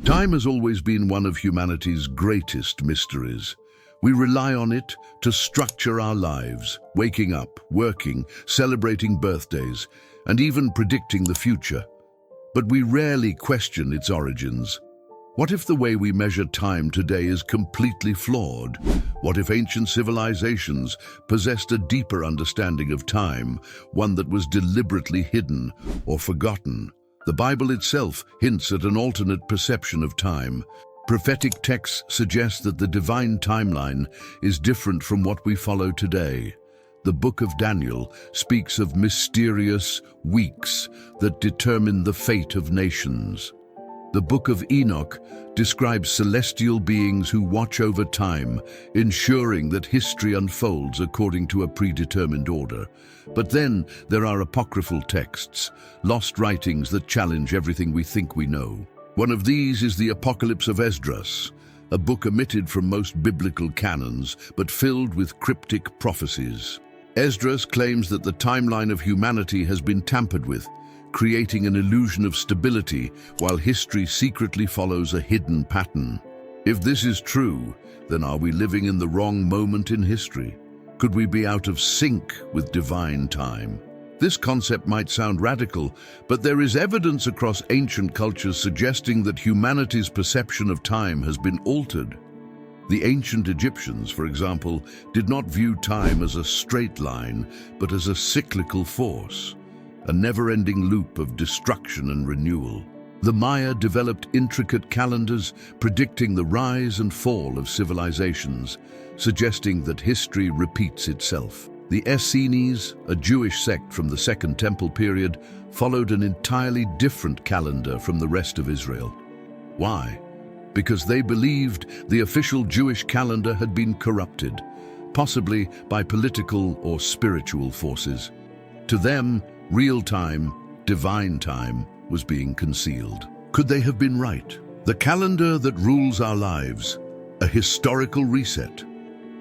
Time has always been one of humanity's greatest mysteries. We rely on it to structure our lives, waking up, working, celebrating birthdays, and even predicting the future. But we rarely question its origins. What if the way we measure time today is completely flawed? What if ancient civilizations possessed a deeper understanding of time, one that was deliberately hidden or forgotten? The Bible itself hints at an alternate perception of time. Prophetic texts suggest that the divine timeline is different from what we follow today. The book of Daniel speaks of mysterious weeks that determine the fate of nations. The book of Enoch describes celestial beings who watch over time, ensuring that history unfolds according to a predetermined order. But then there are apocryphal texts, lost writings that challenge everything we think we know. One of these is the Apocalypse of Esdras, a book omitted from most biblical canons, but filled with cryptic prophecies. Esdras claims that the timeline of humanity has been tampered with, creating an illusion of stability while history secretly follows a hidden pattern. If this is true, then are we living in the wrong moment in history? Could we be out of sync with divine time? This concept might sound radical, but there is evidence across ancient cultures suggesting that humanity's perception of time has been altered. The ancient Egyptians, for example, did not view time as a straight line, but as a cyclical force, a never-ending loop of destruction and renewal. The Maya developed intricate calendars predicting the rise and fall of civilizations, suggesting that history repeats itself. The Essenes, a Jewish sect from the Second Temple period, followed an entirely different calendar from the rest of Israel. Why? Because they believed the official Jewish calendar had been corrupted, possibly by political or spiritual forces. To them, real time, divine time, was being concealed. Could they have been right? The calendar that rules our lives, a historical reset.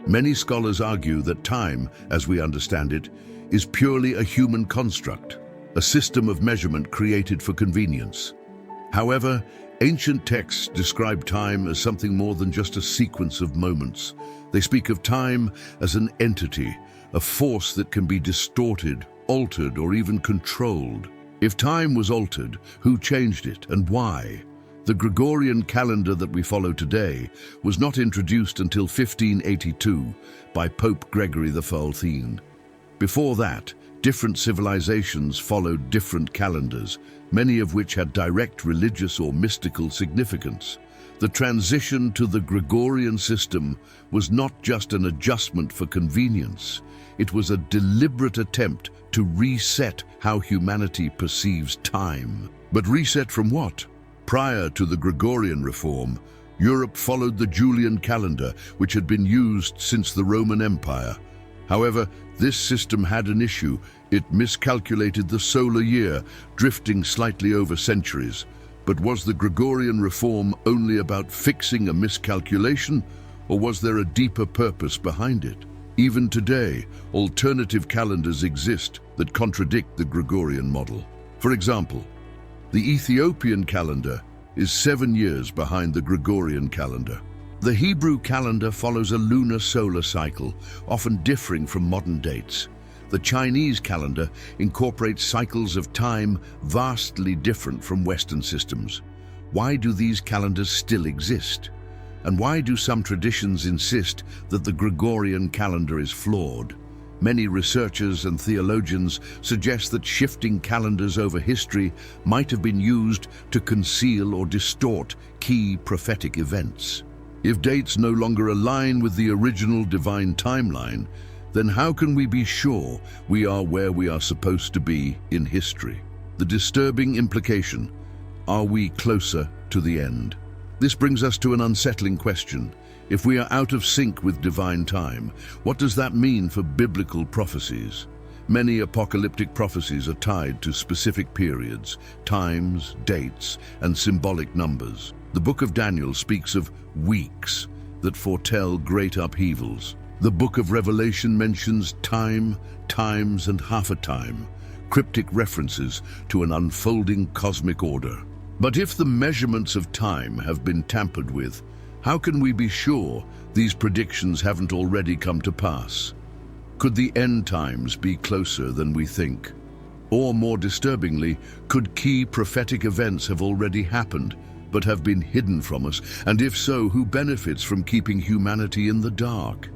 Many scholars argue that time, as we understand it, is purely a human construct, a system of measurement created for convenience. However, ancient texts describe time as something more than just a sequence of moments. They speak of time as an entity, a force that can be distorted, altered, or even controlled. If time was altered, who changed it and why? The Gregorian calendar that we follow today was not introduced until 1582 by Pope Gregory XIV. Before that, different civilizations followed different calendars, many of which had direct religious or mystical significance. The transition to the Gregorian system was not just an adjustment for convenience. It was a deliberate attempt to reset how humanity perceives time. But reset from what? Prior to the Gregorian reform, Europe followed the Julian calendar, which had been used since the Roman Empire. However, this system had an issue. It miscalculated the solar year, drifting slightly over centuries. But was the Gregorian reform only about fixing a miscalculation, or was there a deeper purpose behind it? Even today, alternative calendars exist that contradict the Gregorian model. For example, the Ethiopian calendar is 7 years behind the Gregorian calendar. The Hebrew calendar follows a lunar solar cycle, often differing from modern dates. The Chinese calendar incorporates cycles of time vastly different from Western systems. Why do these calendars still exist? And why do some traditions insist that the Gregorian calendar is flawed? Many researchers and theologians suggest that shifting calendars over history might have been used to conceal or distort key prophetic events. If dates no longer align with the original divine timeline, then how can we be sure we are where we are supposed to be in history? The disturbing implication: are we closer to the end? This brings us to an unsettling question. If we are out of sync with divine time, what does that mean for biblical prophecies? Many apocalyptic prophecies are tied to specific periods, times, dates, and symbolic numbers. The book of Daniel speaks of weeks that foretell great upheavals. The book of Revelation mentions time, times, and half a time, cryptic references to an unfolding cosmic order. But if the measurements of time have been tampered with, how can we be sure these predictions haven't already come to pass? Could the end times be closer than we think? Or more disturbingly, could key prophetic events have already happened but have been hidden from us? And if so, who benefits from keeping humanity in the dark?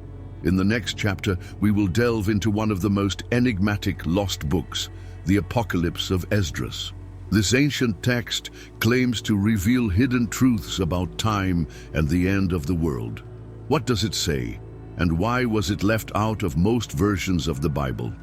In the next chapter, we will delve into one of the most enigmatic lost books, the Apocalypse of Esdras. This ancient text claims to reveal hidden truths about time and the end of the world. What does it say? And why was it left out of most versions of the Bible?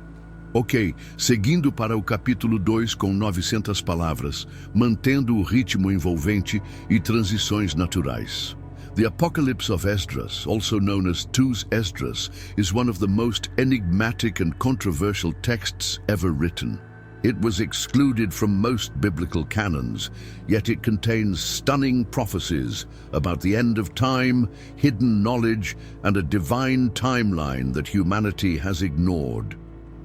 Ok, seguindo para o capítulo 2 com 900 palavras, mantendo o ritmo envolvente e transições naturais. The Apocalypse of Esdras, also known as 2 Esdras, is one of the most enigmatic and controversial texts ever written. It was excluded from most biblical canons, yet it contains stunning prophecies about the end of time, hidden knowledge, and a divine timeline that humanity has ignored.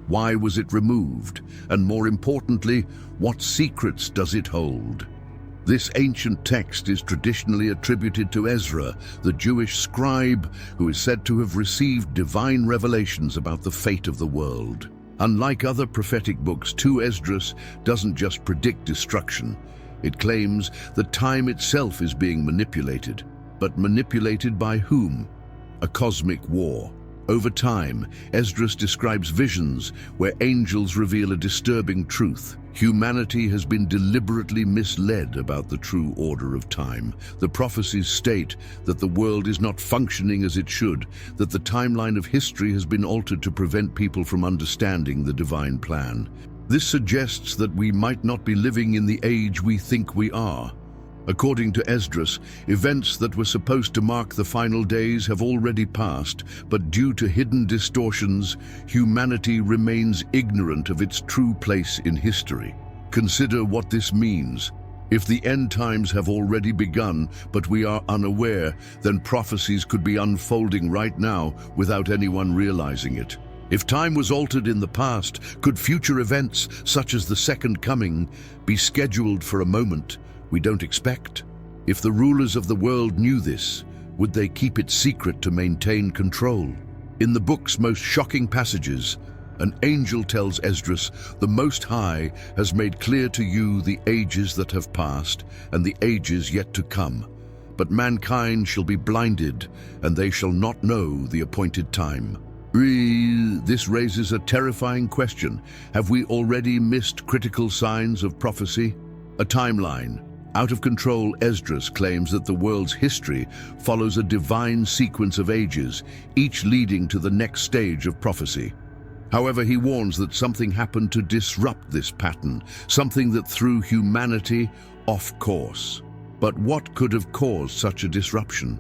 Why was it removed? And more importantly, what secrets does it hold? This ancient text is traditionally attributed to Ezra, the Jewish scribe who is said to have received divine revelations about the fate of the world. Unlike other prophetic books, 2 Esdras doesn't just predict destruction. It claims that time itself is being manipulated. But manipulated by whom? A cosmic war. Over time, Esdras describes visions where angels reveal a disturbing truth. Humanity has been deliberately misled about the true order of time. The prophecies state that the world is not functioning as it should, that the timeline of history has been altered to prevent people from understanding the divine plan. This suggests that we might not be living in the age we think we are. According to Esdras, events that were supposed to mark the final days have already passed, but due to hidden distortions, humanity remains ignorant of its true place in history. Consider what this means. If the end times have already begun, but we are unaware, then prophecies could be unfolding right now without anyone realizing it. If time was altered in the past, could future events, such as the Second Coming, be scheduled for a moment we don't expect? If the rulers of the world knew this, would they keep it secret to maintain control? In the book's most shocking passages, an angel tells Esdras, "The Most High has made clear to you the ages that have passed and the ages yet to come. But mankind shall be blinded, and they shall not know the appointed time." This raises a terrifying question. Have we already missed critical signs of prophecy? A timeline. Out of control, Esdras claims that the world's history follows a divine sequence of ages, each leading to the next stage of prophecy. However, he warns that something happened to disrupt this pattern, something that threw humanity off course. But what could have caused such a disruption?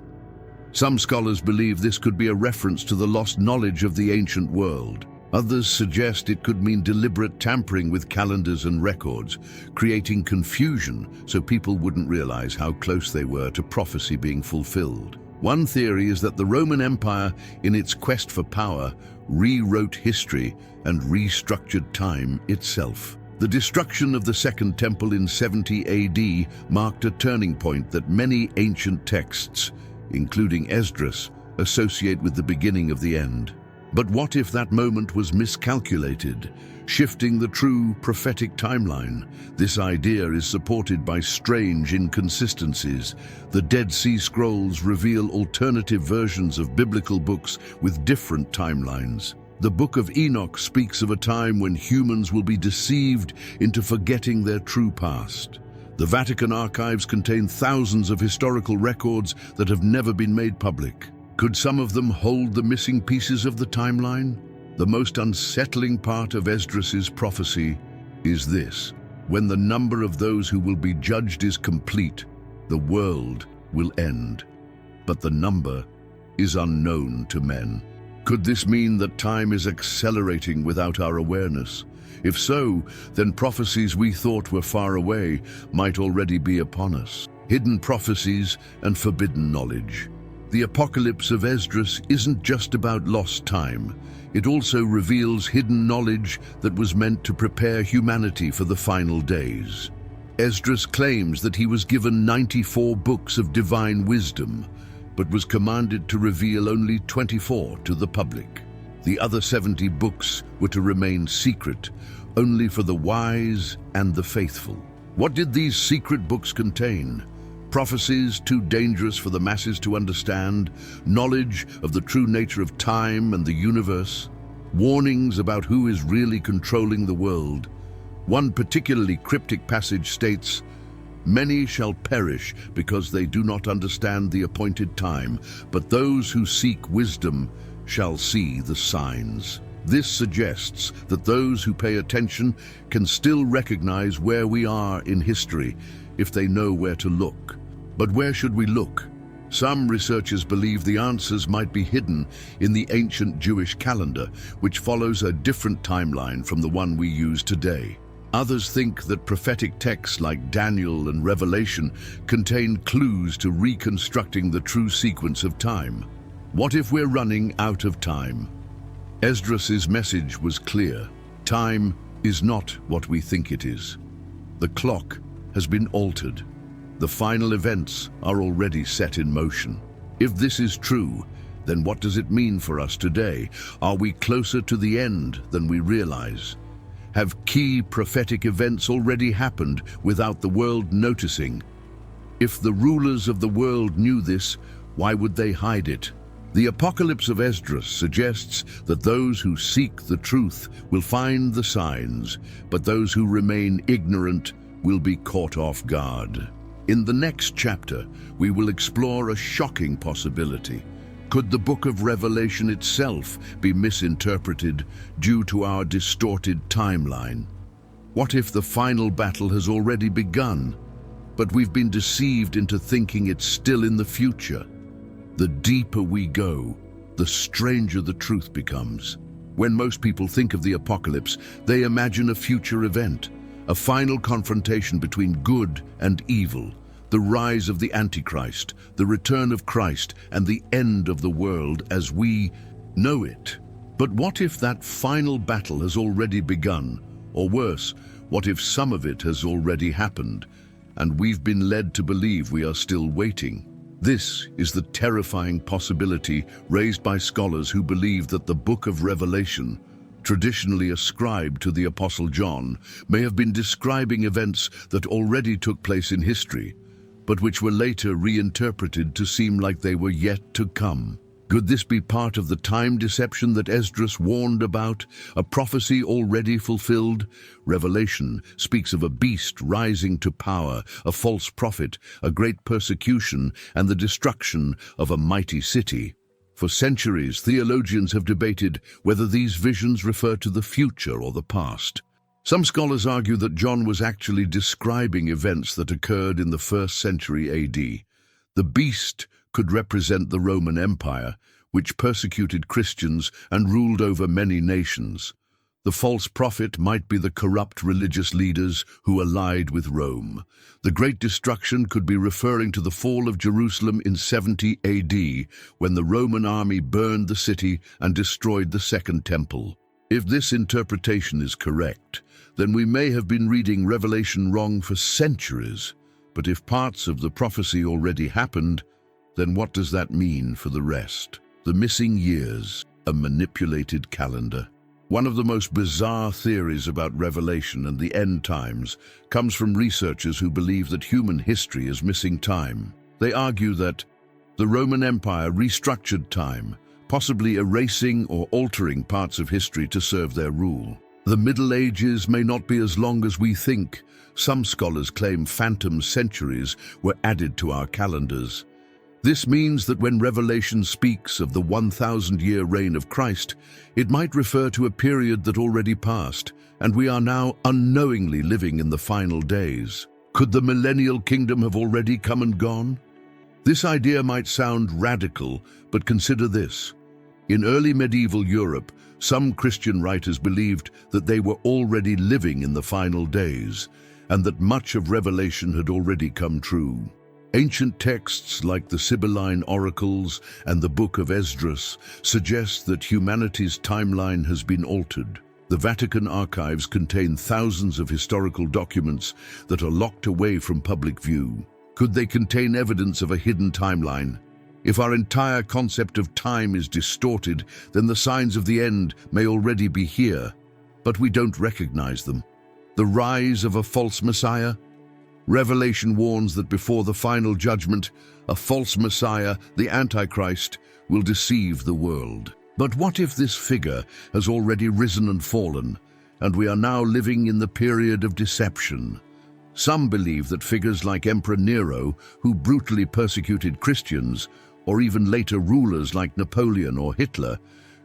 Some scholars believe this could be a reference to the lost knowledge of the ancient world. Others suggest it could mean deliberate tampering with calendars and records, creating confusion so people wouldn't realize how close they were to prophecy being fulfilled. One theory is that the Roman Empire, in its quest for power, rewrote history and restructured time itself. The destruction of the Second Temple in 70 AD marked a turning point that many ancient texts, including Esdras, associate with the beginning of the end. But what if that moment was miscalculated, shifting the true prophetic timeline? This idea is supported by strange inconsistencies. The Dead Sea Scrolls reveal alternative versions of biblical books with different timelines. The Book of Enoch speaks of a time when humans will be deceived into forgetting their true past. The Vatican archives contain thousands of historical records that have never been made public. Could some of them hold the missing pieces of the timeline? The most unsettling part of Esdras' prophecy is this: when the number of those who will be judged is complete, the world will end. But the number is unknown to men. Could this mean that time is accelerating without our awareness? If so, then prophecies we thought were far away might already be upon us. Hidden prophecies and forbidden knowledge. The Apocalypse of Esdras isn't just about lost time. It also reveals hidden knowledge that was meant to prepare humanity for the final days. Esdras claims that he was given 94 books of divine wisdom, but was commanded to reveal only 24 to the public. The other 70 books were to remain secret, only for the wise and the faithful. What did these secret books contain? Prophecies too dangerous for the masses to understand, knowledge of the true nature of time and the universe, warnings about who is really controlling the world. One particularly cryptic passage states, "Many shall perish because they do not understand the appointed time, but those who seek wisdom shall see the signs." This suggests that those who pay attention can still recognize where we are in history if they know where to look. But where should we look? Some researchers believe the answers might be hidden in the ancient Jewish calendar, which follows a different timeline from the one we use today. Others think that prophetic texts like Daniel and Revelation contain clues to reconstructing the true sequence of time. What if we're running out of time? Esdras' message was clear. Time is not what we think it is. The clock has been altered. The final events are already set in motion. If this is true, then what does it mean for us today? Are we closer to the end than we realize? Have key prophetic events already happened without the world noticing? If the rulers of the world knew this, why would they hide it? The Apocalypse of Esdras suggests that those who seek the truth will find the signs, but those who remain ignorant will be caught off guard. In the next chapter, we will explore a shocking possibility. Could the book of Revelation itself be misinterpreted due to our distorted timeline? What if the final battle has already begun, but we've been deceived into thinking it's still in the future? The deeper we go, the stranger the truth becomes. When most people think of the apocalypse, they imagine a future event, a final confrontation between good and evil, the rise of the Antichrist, the return of Christ, and the end of the world as we know it. But what if that final battle has already begun? Or worse, what if some of it has already happened, and we've been led to believe we are still waiting? This is the terrifying possibility raised by scholars who believe that the book of Revelation, traditionally ascribed to the Apostle John, may have been describing events that already took place in history, but which were later reinterpreted to seem like they were yet to come. Could this be part of the time deception that Esdras warned about, a prophecy already fulfilled? Revelation speaks of a beast rising to power, a false prophet, a great persecution, and the destruction of a mighty city. For centuries, theologians have debated whether these visions refer to the future or the past. Some scholars argue that John was actually describing events that occurred in the 1st century AD. The beast could represent the Roman Empire, which persecuted Christians and ruled over many nations. The false prophet might be the corrupt religious leaders who allied with Rome. The Great Destruction could be referring to the fall of Jerusalem in 70 AD, when the Roman army burned the city and destroyed the Second Temple. If this interpretation is correct, then we may have been reading Revelation wrong for centuries. But if parts of the prophecy already happened, then what does that mean for the rest? The missing years, a manipulated calendar. One of the most bizarre theories about Revelation and the end times comes from researchers who believe that human history is missing time. They argue that the Roman Empire restructured time, possibly erasing or altering parts of history to serve their rule. The Middle Ages may not be as long as we think. Some scholars claim phantom centuries were added to our calendars. This means that when Revelation speaks of the 1,000-year reign of Christ, it might refer to a period that already passed, and we are now unknowingly living in the final days. Could the millennial kingdom have already come and gone? This idea might sound radical, but consider this. In early medieval Europe, some Christian writers believed that they were already living in the final days, and that much of Revelation had already come true. Ancient texts like the Sibylline oracles and the Book of Esdras suggest that humanity's timeline has been altered. The Vatican archives contain thousands of historical documents that are locked away from public view. Could they contain evidence of a hidden timeline? If our entire concept of time is distorted, then the signs of the end may already be here, but we don't recognize them. The rise of a false Messiah? Revelation warns that before the final judgment, a false Messiah, the Antichrist, will deceive the world. But what if this figure has already risen and fallen, and we are now living in the period of deception? Some believe that figures like Emperor Nero, who brutally persecuted Christians, or even later rulers like Napoleon or Hitler,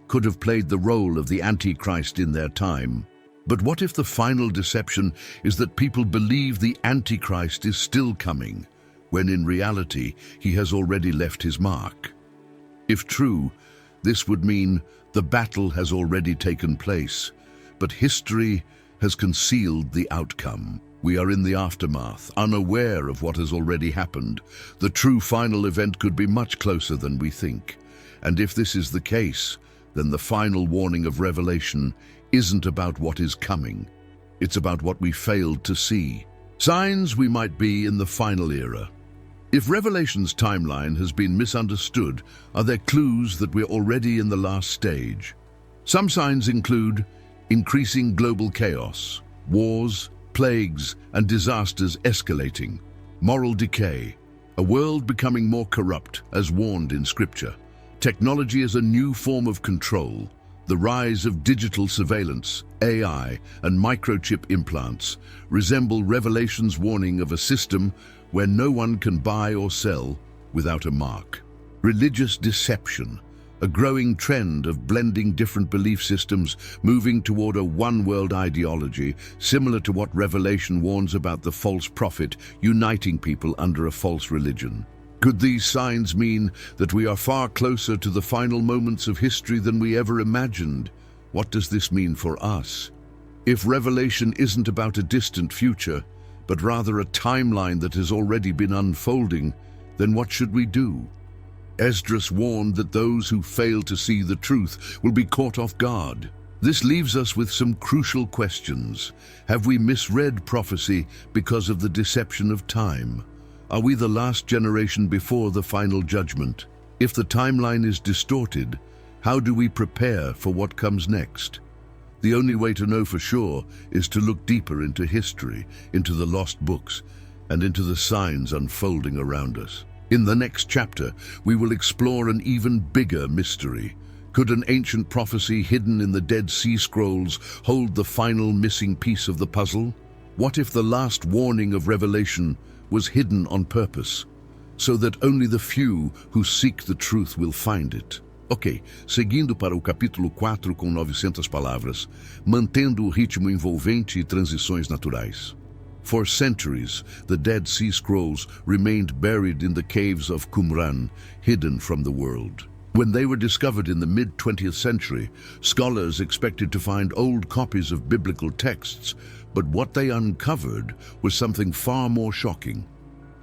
could have played the role of the Antichrist in their time. But what if the final deception is that people believe the Antichrist is still coming, when in reality he has already left his mark? If true, this would mean the battle has already taken place, but history has concealed the outcome. We are in the aftermath, unaware of what has already happened. The true final event could be much closer than we think. And if this is the case, then the final warning of Revelation isn't about what is coming. It's about what we failed to see. Signs we might be in the final era. If Revelation's timeline has been misunderstood, are there clues that we're already in the last stage? Some signs include increasing global chaos, wars, plagues, and disasters escalating, moral decay, a world becoming more corrupt as warned in Scripture. Technology as a new form of control, the rise of digital surveillance, AI, and microchip implants resemble Revelation's warning of a system where no one can buy or sell without a mark. Religious deception, a growing trend of blending different belief systems, moving toward a one-world ideology, similar to what Revelation warns about the false prophet uniting people under a false religion. Could these signs mean that we are far closer to the final moments of history than we ever imagined? What does this mean for us? If Revelation isn't about a distant future, but rather a timeline that has already been unfolding, then what should we do? Esdras warned that those who fail to see the truth will be caught off guard. This leaves us with some crucial questions. Have we misread prophecy because of the deception of time? Are we the last generation before the final judgment? If the timeline is distorted, how do we prepare for what comes next? The only way to know for sure is to look deeper into history, into the lost books, and into the signs unfolding around us. In the next chapter, we will explore an even bigger mystery. Could an ancient prophecy hidden in the Dead Sea Scrolls hold the final missing piece of the puzzle? What if the last warning of Revelation was hidden on purpose, so that only the few who seek the truth will find it? Ok, seguindo para o capítulo 4 com 900 palavras, mantendo o ritmo envolvente e transições naturais. For centuries, the Dead Sea Scrolls remained buried in the caves of Qumran, hidden from the world. When they were discovered in the mid-20th century, scholars expected to find old copies of biblical texts, but what they uncovered was something far more shocking.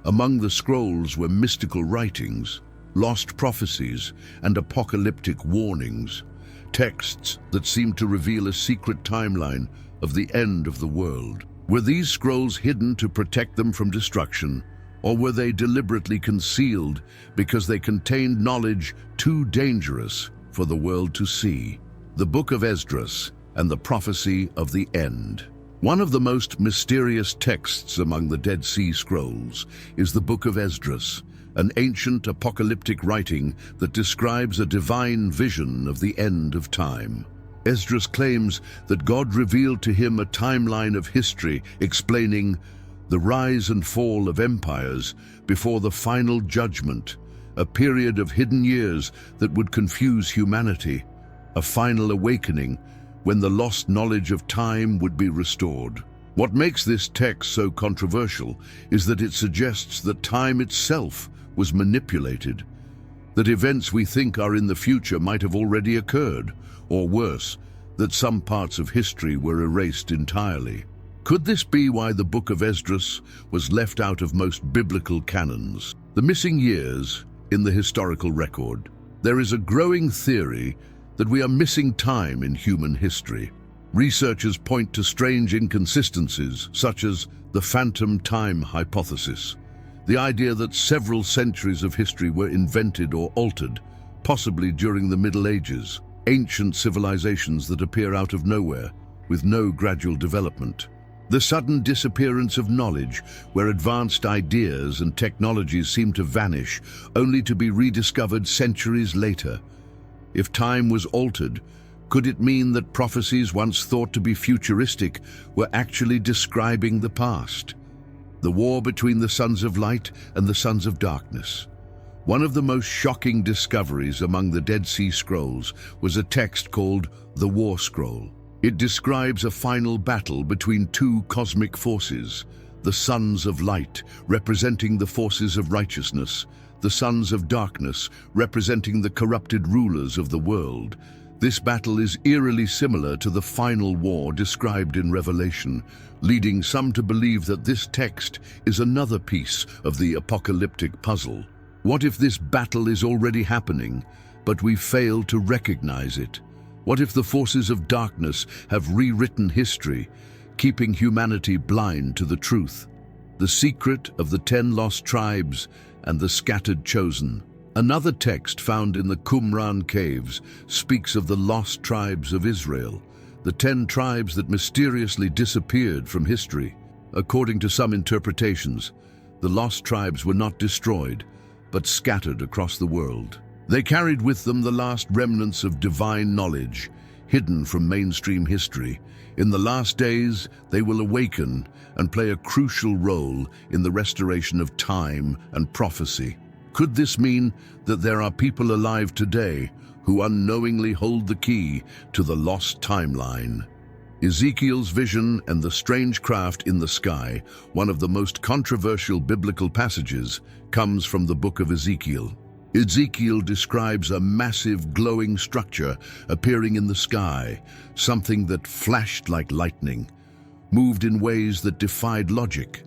Among the scrolls were mystical writings, lost prophecies, and apocalyptic warnings, texts that seemed to reveal a secret timeline of the end of the world. Were these scrolls hidden to protect them from destruction, or were they deliberately concealed because they contained knowledge too dangerous for the world to see? The Book of Esdras and the Prophecy of the End. One of the most mysterious texts among the Dead Sea Scrolls is the Book of Esdras, an ancient apocalyptic writing that describes a divine vision of the end of time. Esdras claims that God revealed to him a timeline of history explaining the rise and fall of empires before the final judgment, a period of hidden years that would confuse humanity, a final awakening when the lost knowledge of time would be restored. What makes this text so controversial is that it suggests that time itself was manipulated, that events we think are in the future might have already occurred, or worse, that some parts of history were erased entirely. Could this be why the Book of Esdras was left out of most biblical canons? The missing years in the historical record. There is a growing theory that we are missing time in human history. Researchers point to strange inconsistencies, such as the phantom time hypothesis, the idea that several centuries of history were invented or altered, possibly during the Middle Ages, ancient civilizations that appear out of nowhere, with no gradual development. The sudden disappearance of knowledge, where advanced ideas and technologies seem to vanish, only to be rediscovered centuries later. If time was altered, could it mean that prophecies once thought to be futuristic were actually describing the past? The war between the sons of light and the sons of darkness. One of the most shocking discoveries among the Dead Sea Scrolls was a text called the War Scroll. It describes a final battle between two cosmic forces, the sons of light representing the forces of righteousness, the sons of darkness representing the corrupted rulers of the world. This battle is eerily similar to the final war described in Revelation, leading some to believe that this text is another piece of the apocalyptic puzzle. What if this battle is already happening, but we fail to recognize it? What if the forces of darkness have rewritten history, keeping humanity blind to the truth? The secret of the 10 lost tribes and the scattered chosen. Another text found in the Qumran caves speaks of the lost tribes of Israel, the 10 tribes that mysteriously disappeared from history. According to some interpretations, the lost tribes were not destroyed, but scattered across the world. They carried with them the last remnants of divine knowledge, hidden from mainstream history. In the last days, they will awaken and play a crucial role in the restoration of time and prophecy. Could this mean that there are people alive today who unknowingly hold the key to the lost timeline? Ezekiel's vision and the strange craft in the sky, one of the most controversial biblical passages, comes from the book of Ezekiel. Ezekiel describes a massive glowing structure appearing in the sky, something that flashed like lightning, moved in ways that defied logic,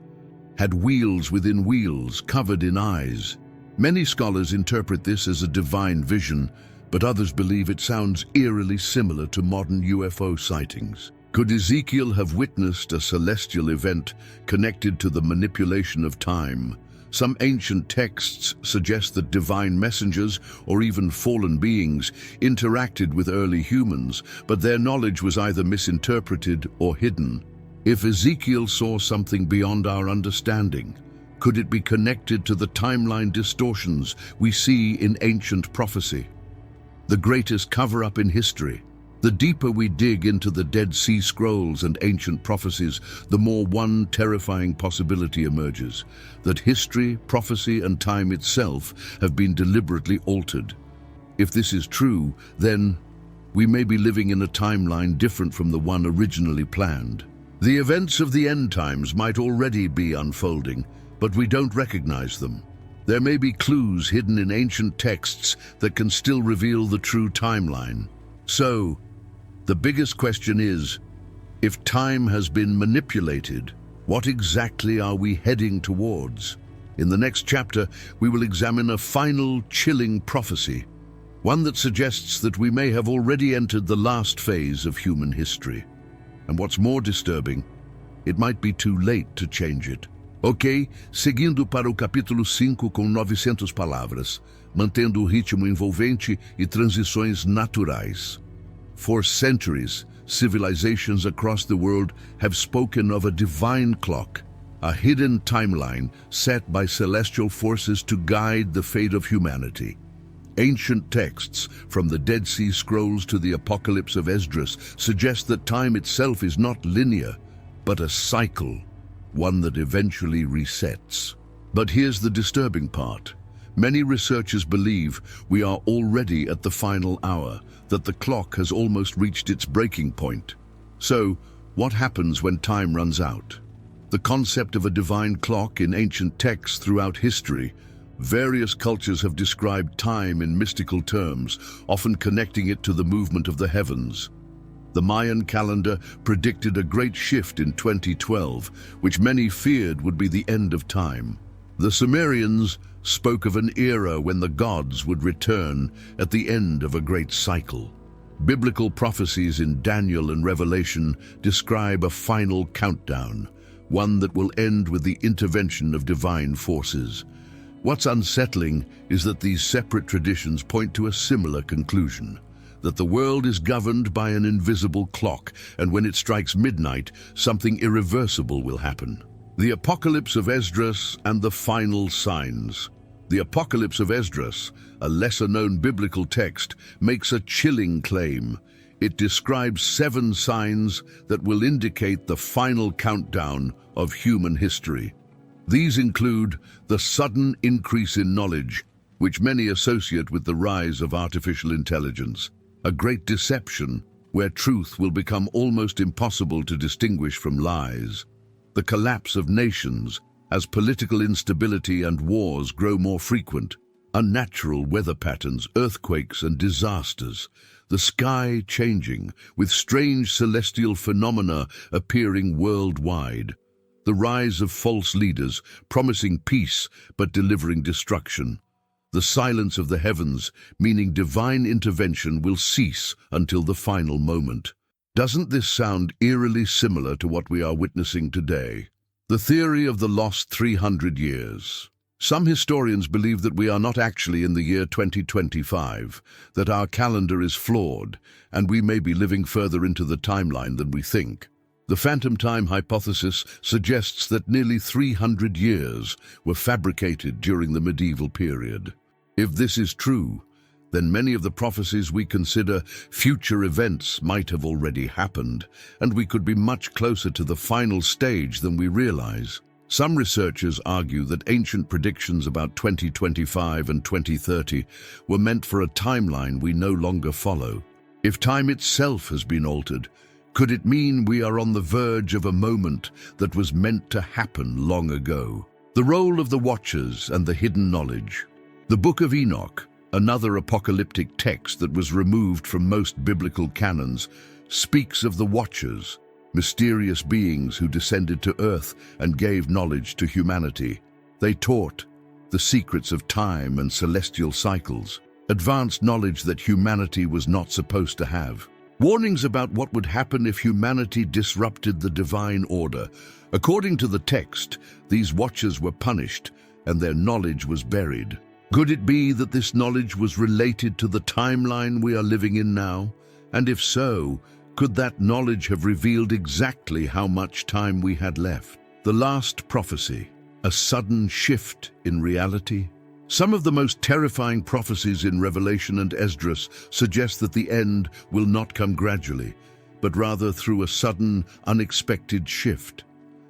had wheels within wheels covered in eyes. Many scholars interpret this as a divine vision, but others believe it sounds eerily similar to modern UFO sightings. Could Ezekiel have witnessed a celestial event connected to the manipulation of time? Some ancient texts suggest that divine messengers, or even fallen beings, interacted with early humans, but their knowledge was either misinterpreted or hidden. If Ezekiel saw something beyond our understanding, could it be connected to the timeline distortions we see in ancient prophecy? The greatest cover-up in history. The deeper we dig into the Dead Sea Scrolls and ancient prophecies, the more one terrifying possibility emerges, that history, prophecy, and time itself have been deliberately altered. If this is true, then we may be living in a timeline different from the one originally planned. The events of the end times might already be unfolding, but we don't recognize them. There may be clues hidden in ancient texts that can still reveal the true timeline. So, the biggest question is, if time has been manipulated, what exactly are we heading towards? In the next chapter, we will examine a final chilling prophecy, one that suggests that we may have already entered the last phase of human history. And what's more disturbing, it might be too late to change it. Ok, seguindo para o capítulo 5 com 900 palavras, mantendo o ritmo envolvente e transições naturais. For centuries, civilizations across the world have spoken of a divine clock, a hidden timeline set by celestial forces to guide the fate of humanity. Ancient texts, from the Dead Sea Scrolls to the Apocalypse of Esdras, suggest that time itself is not linear, but a cycle, one that eventually resets. But here's the disturbing part. Many researchers believe we are already at the final hour, that the clock has almost reached its breaking point. So, what happens when time runs out? The concept of a divine clock in ancient texts throughout history. Various cultures have described time in mystical terms, often connecting it to the movement of the heavens. The Mayan calendar predicted a great shift in 2012, which many feared would be the end of time. The Sumerians spoke of an era when the gods would return at the end of a great cycle. Biblical prophecies in Daniel and Revelation describe a final countdown, one that will end with the intervention of divine forces. What's unsettling is that these separate traditions point to a similar conclusion, that the world is governed by an invisible clock, and when it strikes midnight, something irreversible will happen. The Apocalypse of Esdras and the Final Signs. The Apocalypse of Esdras, a lesser-known biblical text, makes a chilling claim. It describes 7 signs that will indicate the final countdown of human history. These include the sudden increase in knowledge, which many associate with the rise of artificial intelligence, a great deception where truth will become almost impossible to distinguish from lies, the collapse of nations as political instability and wars grow more frequent, unnatural weather patterns, earthquakes and disasters, the sky changing with strange celestial phenomena appearing worldwide, the rise of false leaders promising peace but delivering destruction, the silence of the heavens, meaning divine intervention will cease until the final moment. Doesn't this sound eerily similar to what we are witnessing today? The theory of the lost 300 years. Some historians believe that we are not actually in the year 2025, that our calendar is flawed, and we may be living further into the timeline than we think. The phantom time hypothesis suggests that nearly 300 years were fabricated during the medieval period. If this is true, then many of the prophecies we consider future events might have already happened, and we could be much closer to the final stage than we realize. Some researchers argue that ancient predictions about 2025 and 2030 were meant for a timeline we no longer follow. If time itself has been altered, could it mean we are on the verge of a moment that was meant to happen long ago? The role of the Watchers and the hidden knowledge. The Book of Enoch, another apocalyptic text that was removed from most biblical canons, speaks of the Watchers, mysterious beings who descended to earth and gave knowledge to humanity. They taught the secrets of time and celestial cycles, advanced knowledge that humanity was not supposed to have. Warnings about what would happen if humanity disrupted the divine order. According to the text, these Watchers were punished and their knowledge was buried. Could it be that this knowledge was related to the timeline we are living in now? And if so, could that knowledge have revealed exactly how much time we had left? The last prophecy, a sudden shift in reality. Some of the most terrifying prophecies in Revelation and Esdras suggest that the end will not come gradually, but rather through a sudden, unexpected shift.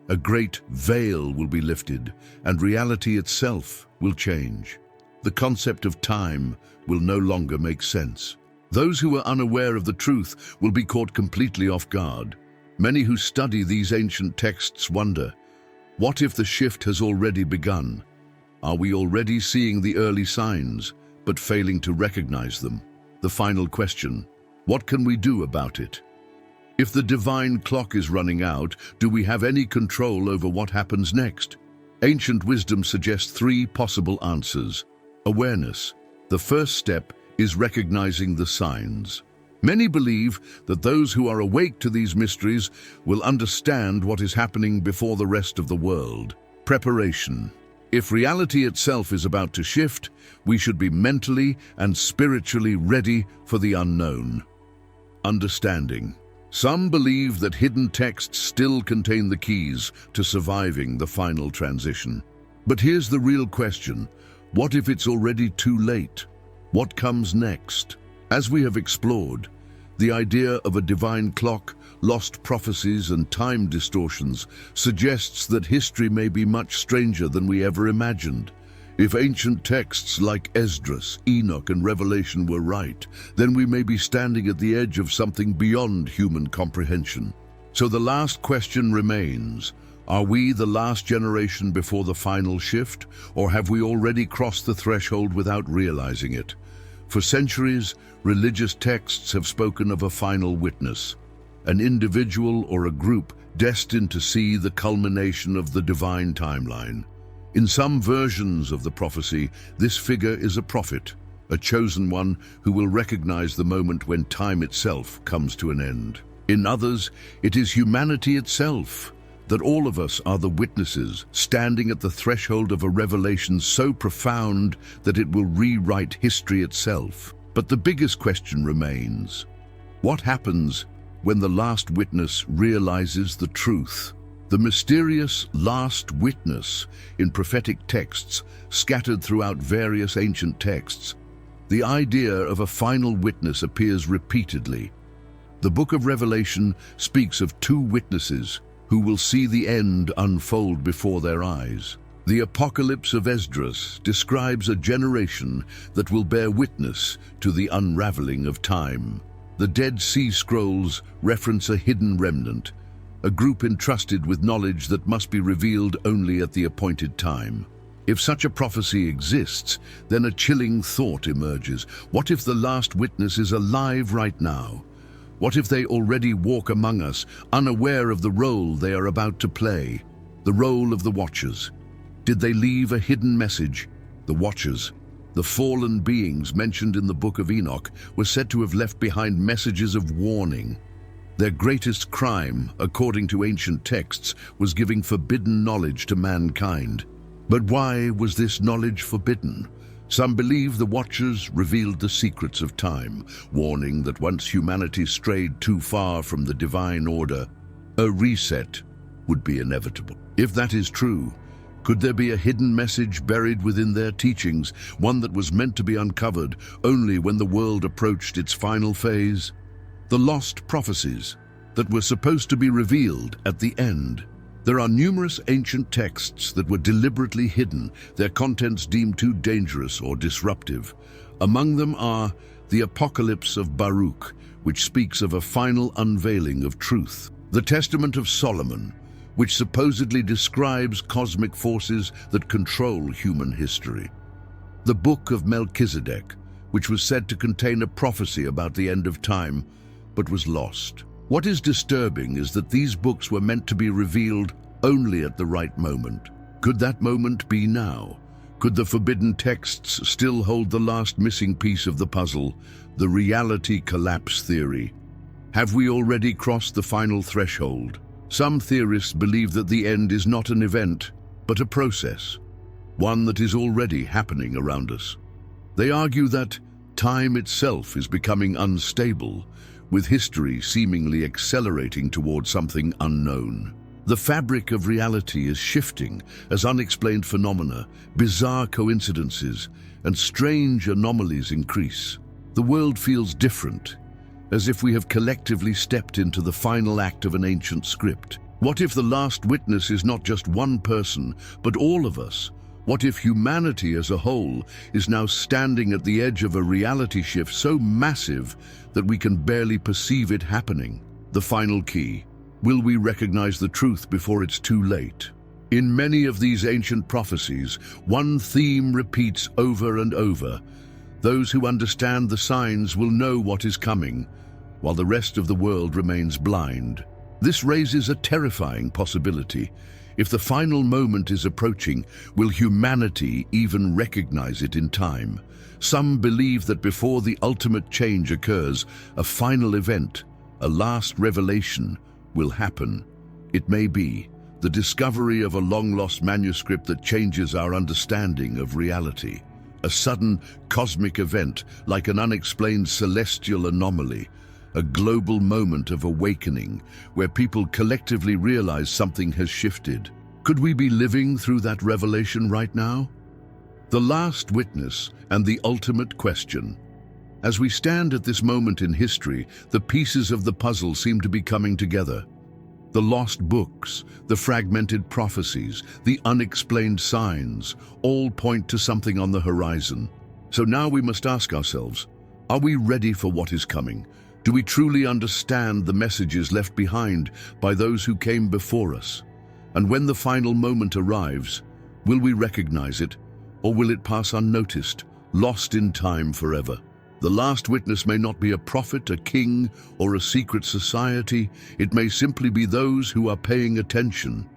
A great veil will be lifted, and reality itself will change. The concept of time will no longer make sense. Those who are unaware of the truth will be caught completely off guard. Many who study these ancient texts wonder, what if the shift has already begun? Are we already seeing the early signs, but failing to recognize them? The final question, what can we do about it? If the divine clock is running out, do we have any control over what happens next? Ancient wisdom suggests 3 possible answers. Awareness. The first step is recognizing the signs. Many believe that those who are awake to these mysteries will understand what is happening before the rest of the world. Preparation. If reality itself is about to shift, we should be mentally and spiritually ready for the unknown. Understanding. Some believe that hidden texts still contain the keys to surviving the final transition. But here's the real question. What if it's already too late? What comes next? As we have explored, the idea of a divine clock, lost prophecies and time distortions suggests that history may be much stranger than we ever imagined. If ancient texts like Esdras, Enoch and Revelation were right, then we may be standing at the edge of something beyond human comprehension. So the last question remains. Are we the last generation before the final shift, or have we already crossed the threshold without realizing it? For centuries, religious texts have spoken of a final witness, an individual or a group destined to see the culmination of the divine timeline. In some versions of the prophecy, this figure is a prophet, a chosen one who will recognize the moment when time itself comes to an end. In others, it is humanity itself, that all of us are the witnesses, standing at the threshold of a revelation so profound that it will rewrite history itself. But the biggest question remains: what happens when the last witness realizes the truth? The mysterious last witness in prophetic texts scattered throughout various ancient texts. The idea of a final witness appears repeatedly. The book of Revelation speaks of two witnesses who will see the end unfold before their eyes. The Apocalypse of Esdras describes a generation that will bear witness to the unraveling of time. The Dead Sea Scrolls reference a hidden remnant, a group entrusted with knowledge that must be revealed only at the appointed time. If such a prophecy exists, then a chilling thought emerges. What if the last witness is alive right now? What if they already walk among us, unaware of the role they are about to play? The role of the Watchers. Did they leave a hidden message? The Watchers, the fallen beings mentioned in the Book of Enoch, were said to have left behind messages of warning. Their greatest crime, according to ancient texts, was giving forbidden knowledge to mankind. But why was this knowledge forbidden? Some believe the Watchers revealed the secrets of time, warning that once humanity strayed too far from the divine order, a reset would be inevitable. If that is true, could there be a hidden message buried within their teachings, one that was meant to be uncovered only when the world approached its final phase? The lost prophecies that were supposed to be revealed at the end. There are numerous ancient texts that were deliberately hidden, their contents deemed too dangerous or disruptive. Among them are the Apocalypse of Baruch, which speaks of a final unveiling of truth. The Testament of Solomon, which supposedly describes cosmic forces that control human history. The Book of Melchizedek, which was said to contain a prophecy about the end of time, but was lost. What is disturbing is that these books were meant to be revealed only at the right moment. Could that moment be now? Could the forbidden texts still hold the last missing piece of the puzzle, the reality collapse theory? Have we already crossed the final threshold? Some theorists believe that the end is not an event, but a process, one that is already happening around us. They argue that time itself is becoming unstable, with history seemingly accelerating towards something unknown. The fabric of reality is shifting as unexplained phenomena, bizarre coincidences, and strange anomalies increase. The world feels different, as if we have collectively stepped into the final act of an ancient script. What if the last witness is not just one person, but all of us? What if humanity as a whole is now standing at the edge of a reality shift so massive that we can barely perceive it happening? The final key: will we recognize the truth before it's too late? In many of these ancient prophecies, one theme repeats over and over. Those who understand the signs will know what is coming, while the rest of the world remains blind. This raises a terrifying possibility. If the final moment is approaching, will humanity even recognize it in time? Some believe that before the ultimate change occurs, a final event, a last revelation, will happen. It may be the discovery of a long-lost manuscript that changes our understanding of reality. A sudden cosmic event, like an unexplained celestial anomaly. A global moment of awakening, where people collectively realize something has shifted. Could we be living through that revelation right now? The last witness and the ultimate question. As we stand at this moment in history, the pieces of the puzzle seem to be coming together. The lost books, the fragmented prophecies, the unexplained signs, all point to something on the horizon. So now we must ask ourselves, are we ready for what is coming? Do we truly understand the messages left behind by those who came before us? And when the final moment arrives, will we recognize it, or will it pass unnoticed, lost in time forever? The last witness may not be a prophet, a king, or a secret society. It may simply be those who are paying attention.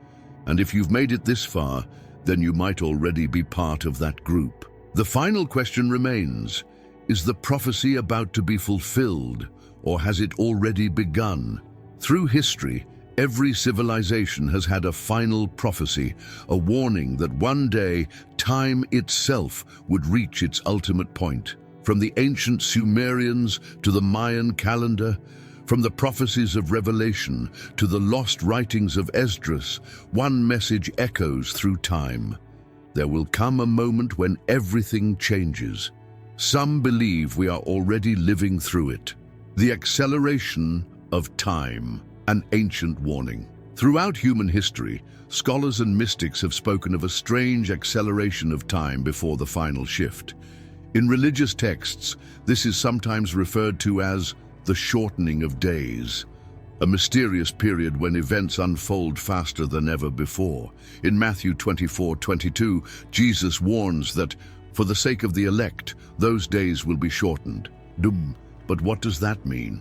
And if you've made it this far, then you might already be part of that group. The final question remains: Is the prophecy about to be fulfilled, or has it already begun? Through history, every civilization has had a final prophecy, a warning that one day time itself would reach its ultimate point. From the ancient Sumerians to the Mayan calendar, from the prophecies of Revelation to the lost writings of Esdras, one message echoes through time. There will come a moment when everything changes. Some believe we are already living through it. The acceleration of time, an ancient warning. Throughout human history, scholars and mystics have spoken of a strange acceleration of time before the final shift. In religious texts, this is sometimes referred to as the shortening of days, a mysterious period when events unfold faster than ever before. In Matthew 24:22, Jesus warns that, for the sake of the elect, those days will be shortened. But what does that mean?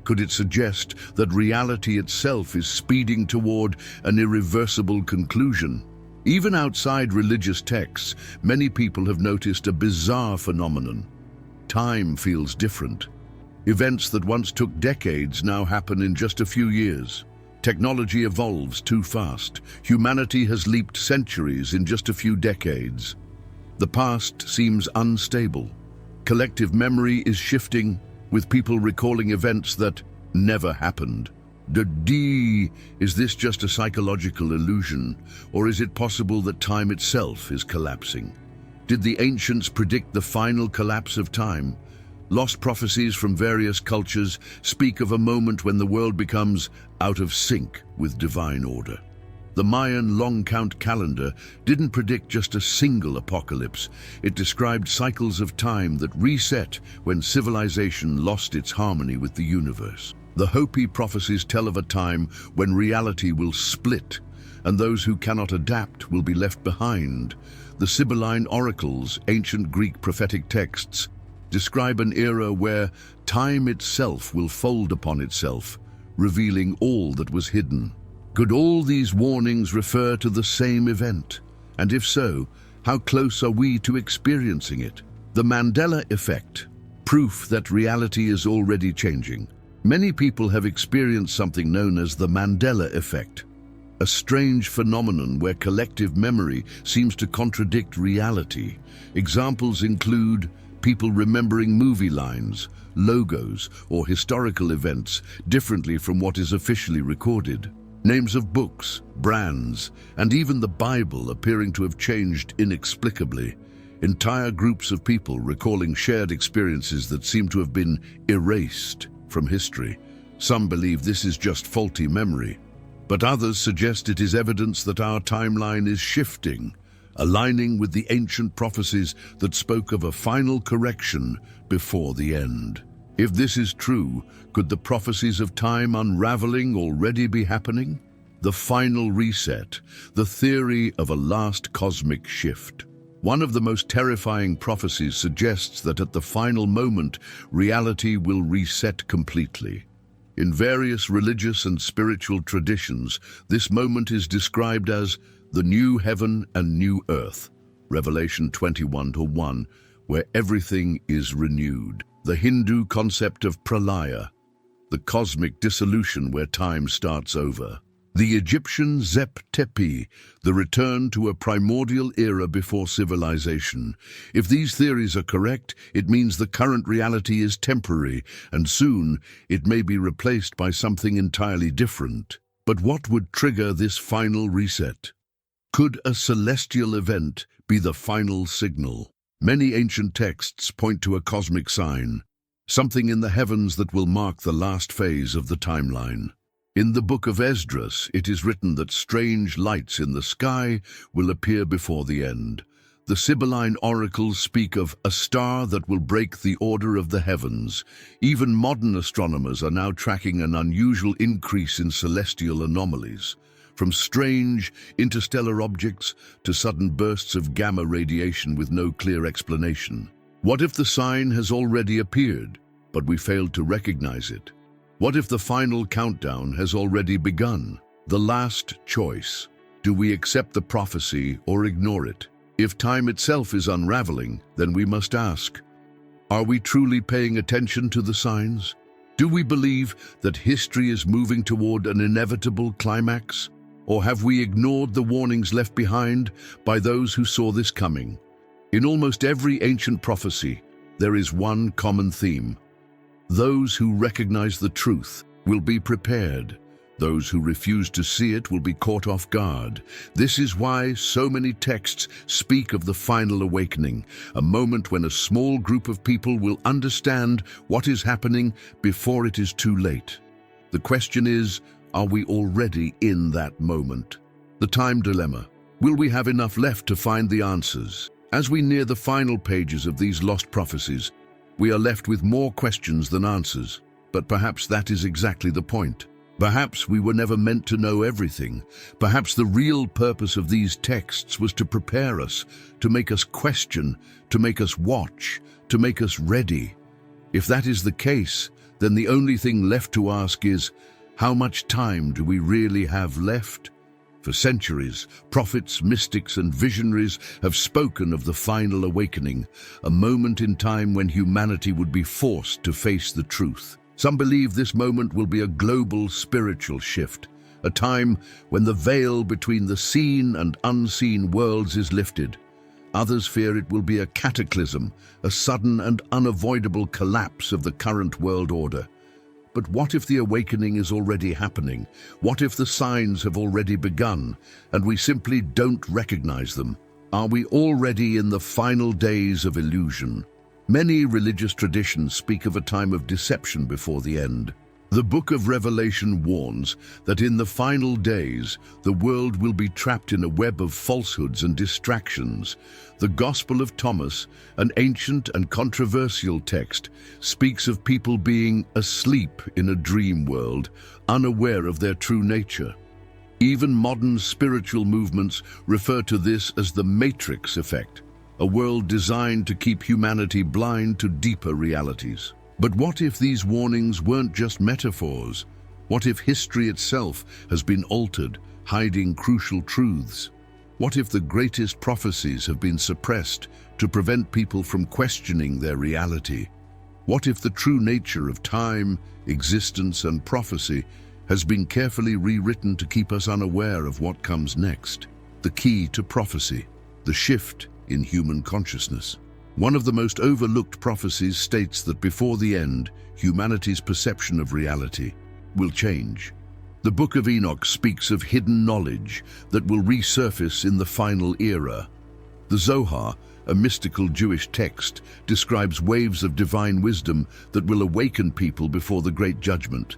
Could it suggest that reality itself is speeding toward an irreversible conclusion? Even outside religious texts, many people have noticed a bizarre phenomenon. Time feels different. Events that once took decades now happen in just a few years. Technology evolves too fast. Humanity has leaped centuries in just a few decades. The past seems unstable. Collective memory is shifting, with people recalling events that never happened. Is this just a psychological illusion, or is it possible that time itself is collapsing? Did the ancients predict the final collapse of time? Lost prophecies from various cultures speak of a moment when the world becomes out of sync with divine order. The Mayan long count calendar didn't predict just a single apocalypse. It described cycles of time that reset when civilization lost its harmony with the universe. The Hopi prophecies tell of a time when reality will split, and those who cannot adapt will be left behind. The Sibylline oracles, ancient Greek prophetic texts, describe an era where time itself will fold upon itself, revealing all that was hidden. Could all these warnings refer to the same event? And if so, how close are we to experiencing it? The Mandela effect, proof that reality is already changing. Many people have experienced something known as the Mandela effect, a strange phenomenon where collective memory seems to contradict reality. Examples include people remembering movie lines, logos, or historical events differently from what is officially recorded. Names of books, brands, and even the Bible appearing to have changed inexplicably. Entire groups of people recalling shared experiences that seem to have been erased from history. Some believe this is just faulty memory, but others suggest it is evidence that our timeline is shifting, aligning with the ancient prophecies that spoke of a final correction before the end. If this is true, could the prophecies of time unraveling already be happening? The final reset, the theory of a last cosmic shift. One of the most terrifying prophecies suggests that at the final moment, reality will reset completely. In various religious and spiritual traditions, this moment is described as the new heaven and new earth, Revelation 21:1, where everything is renewed. The Hindu concept of pralaya, the cosmic dissolution where time starts over. The Egyptian Zep Tepi, the return to a primordial era before civilization. If these theories are correct, it means the current reality is temporary, and soon it may be replaced by something entirely different. But what would trigger this final reset? Could a celestial event be the final signal? Many ancient texts point to a cosmic sign, something in the heavens that will mark the last phase of the timeline. In the book of Esdras, it is written that strange lights in the sky will appear before the end. The Sibylline oracles speak of a star that will break the order of the heavens. Even modern astronomers are now tracking an unusual increase in celestial anomalies, from strange interstellar objects to sudden bursts of gamma radiation with no clear explanation. What if the sign has already appeared, but we failed to recognize it? What if the final countdown has already begun? The last choice. Do we accept the prophecy or ignore it? If time itself is unraveling, then we must ask, Are we truly paying attention to the signs? Do we believe that history is moving toward an inevitable climax? Or have we ignored the warnings left behind by those who saw this coming? In almost every ancient prophecy, there is one common theme. Those who recognize the truth will be prepared. Those who refuse to see it will be caught off guard. This is why so many texts speak of the final awakening, a moment when a small group of people will understand what is happening before it is too late. The question is, are we already in that moment? The time dilemma. Will we have enough left to find the answers? As we near the final pages of these lost prophecies, we are left with more questions than answers. But perhaps that is exactly the point. Perhaps we were never meant to know everything. Perhaps the real purpose of these texts was to prepare us, to make us question, to make us watch, to make us ready. If that is the case, then the only thing left to ask is, how much time do we really have left? For centuries, prophets, mystics, and visionaries have spoken of the final awakening, a moment in time when humanity would be forced to face the truth. Some believe this moment will be a global spiritual shift, a time when the veil between the seen and unseen worlds is lifted. Others fear it will be a cataclysm, a sudden and unavoidable collapse of the current world order. But what if the awakening is already happening? What if the signs have already begun, and we simply don't recognize them? Are we already in the final days of illusion? Many religious traditions speak of a time of deception before the end. The Book of Revelation warns that in the final days, the world will be trapped in a web of falsehoods and distractions. The Gospel of Thomas, an ancient and controversial text, speaks of people being asleep in a dream world, unaware of their true nature. Even modern spiritual movements refer to this as the Matrix effect, a world designed to keep humanity blind to deeper realities. But what if these warnings weren't just metaphors? What if history itself has been altered, hiding crucial truths? What if the greatest prophecies have been suppressed to prevent people from questioning their reality? What if the true nature of time, existence, and prophecy has been carefully rewritten to keep us unaware of what comes next? The key to prophecy, the shift in human consciousness. One of the most overlooked prophecies states that before the end, humanity's perception of reality will change. The Book of Enoch speaks of hidden knowledge that will resurface in the final era. The Zohar, a mystical Jewish text, describes waves of divine wisdom that will awaken people before the Great Judgment.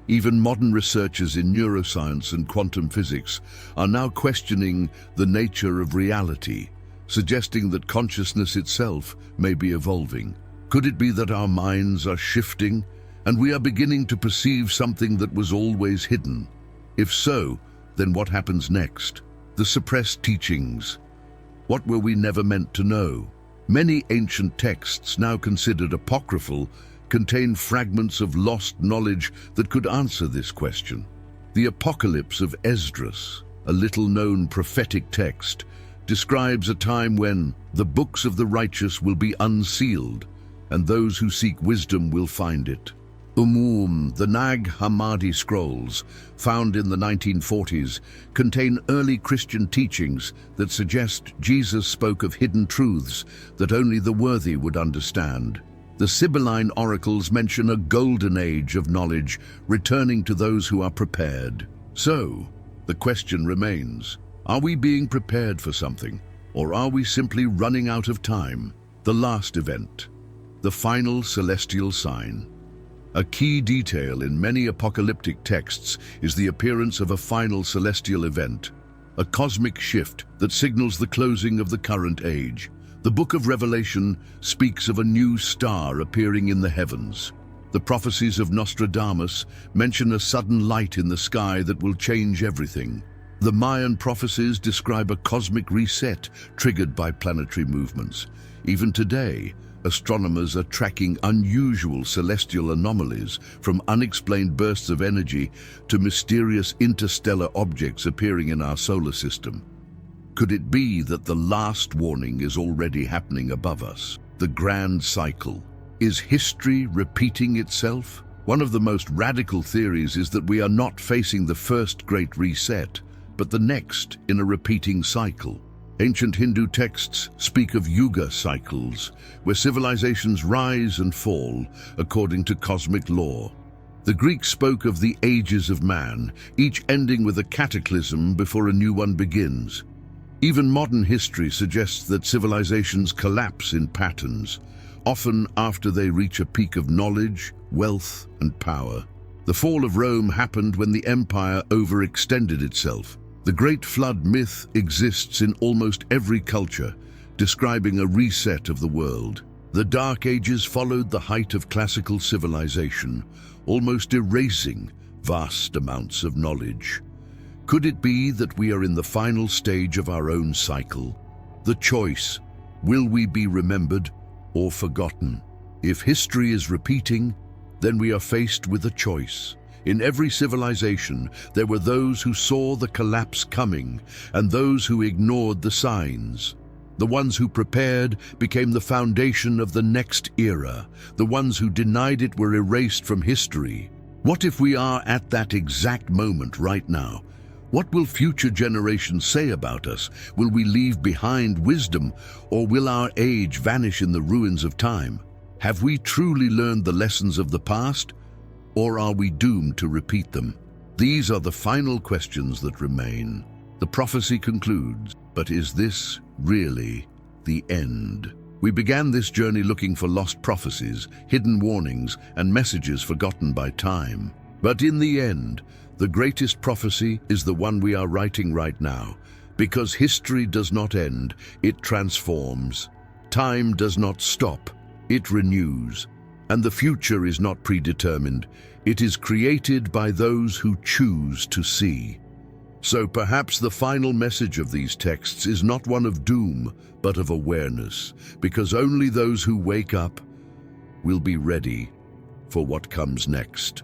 Even modern researchers in neuroscience and quantum physics are now questioning the nature of reality, suggesting that consciousness itself may be evolving. Could it be that our minds are shifting and we are beginning to perceive something that was always hidden? If so, then what happens next? The suppressed teachings. What were we never meant to know? Many ancient texts, now considered apocryphal, contain fragments of lost knowledge that could answer this question. The Apocalypse of Esdras, a little-known prophetic text, describes a time when the books of the righteous will be unsealed, and those who seek wisdom will find it. The Nag Hammadi scrolls, found in the 1940s, contain early Christian teachings that suggest Jesus spoke of hidden truths that only the worthy would understand. The Sibylline oracles mention a golden age of knowledge returning to those who are prepared. So, the question remains, are we being prepared for something, or are we simply running out of time? The last event, the final celestial sign. A key detail in many apocalyptic texts is the appearance of a final celestial event, a cosmic shift that signals the closing of the current age. The Book of Revelation speaks of a new star appearing in the heavens. The prophecies of Nostradamus mention a sudden light in the sky that will change everything. The Mayan prophecies describe a cosmic reset triggered by planetary movements. Even today, astronomers are tracking unusual celestial anomalies, from unexplained bursts of energy to mysterious interstellar objects appearing in our solar system. Could it be that the last warning is already happening above us? The grand cycle. Is history repeating itself? One of the most radical theories is that we are not facing the first great reset, but the next in a repeating cycle. Ancient Hindu texts speak of yuga cycles, where civilizations rise and fall according to cosmic law. The Greeks spoke of the ages of man, each ending with a cataclysm before a new one begins. Even modern history suggests that civilizations collapse in patterns, often after they reach a peak of knowledge, wealth, and power. The fall of Rome happened when the empire overextended itself. The Great Flood myth exists in almost every culture, describing a reset of the world. The Dark Ages followed the height of classical civilization, almost erasing vast amounts of knowledge. Could it be that we are in the final stage of our own cycle? The choice: will we be remembered or forgotten? If history is repeating, then we are faced with a choice. In every civilization, there were those who saw the collapse coming and those who ignored the signs. The ones who prepared became the foundation of the next era. The ones who denied it were erased from history. What if we are at that exact moment right now? What will future generations say about us? Will we leave behind wisdom, or will our age vanish in the ruins of time? Have we truly learned the lessons of the past, or are we doomed to repeat them? These are the final questions that remain. The prophecy concludes, but is this really the end? We began this journey looking for lost prophecies, hidden warnings, and messages forgotten by time. But in the end, the greatest prophecy is the one we are writing right now. Because history does not end, it transforms. Time does not stop, it renews. And the future is not predetermined. It is created by those who choose to see. So perhaps the final message of these texts is not one of doom, but of awareness, because only those who wake up will be ready for what comes next.